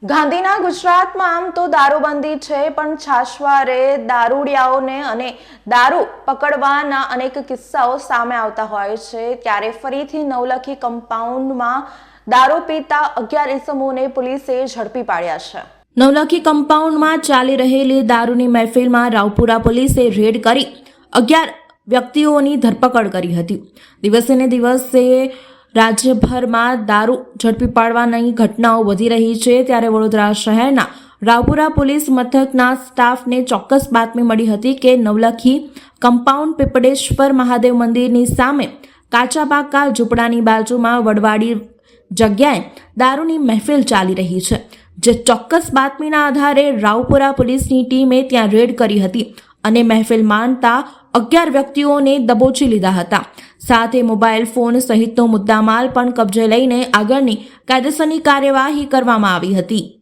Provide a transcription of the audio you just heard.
ગાંધીના ગુજરાતમાં આમ તો દારૂબંધી છે, પણ છાશવારે દારૂડિયાઓને અને દારૂ પકડવાના અનેક કિસ્સાઓ સામે આવતા હોય છે। ત્યારે ફરીથી નવલખી કમ્પાઉન્ડમાં દારૂ પીતા 11 ઇસમોને પોલીસે ઝડપી પાડ્યા છે। નવલખી કમ્પાઉન્ડમાં ચાલી રહેલી દારૂની મહેફિલમાં રાવપુરા પોલીસે રેડ કરી 11 વ્યક્તિઓની ધરપકડ કરી હતી। દિવસે ને દિવસે રાજ્યભરમાં દારૂ ઝડપી પાડવાની ઘટનાઓ વધી રહી છે, ત્યારે વડોદરા શહેરના રાવપુરા પોલીસ મથકના સ્ટાફને ચોક્કસ બાતમી મળી હતી કે નવલખી કમ્પાઉન્ડ પીપળેશ્વર મહાદેવ મંદિરની સામે કાચા પાકા ઝૂંપડાની બાજુમાં વડવાડી જગ્યાએ દારૂની મહેફિલ ચાલી રહી છે। જે ચોક્કસ બાતમીના આધારે રાવપુરા પોલીસની ટીમે ત્યાં રેડ કરી હતી અને મહેફિલ માનતા 11 વ્યક્તિઓને દબોચી લીધા હતા। સાથે મોબાઈલ ફોન સહિતનો મુદ્દામાલ પણ કબજે લઈને આગળની કાયદેસરની કાર્યવાહી કરવામાં આવી હતી।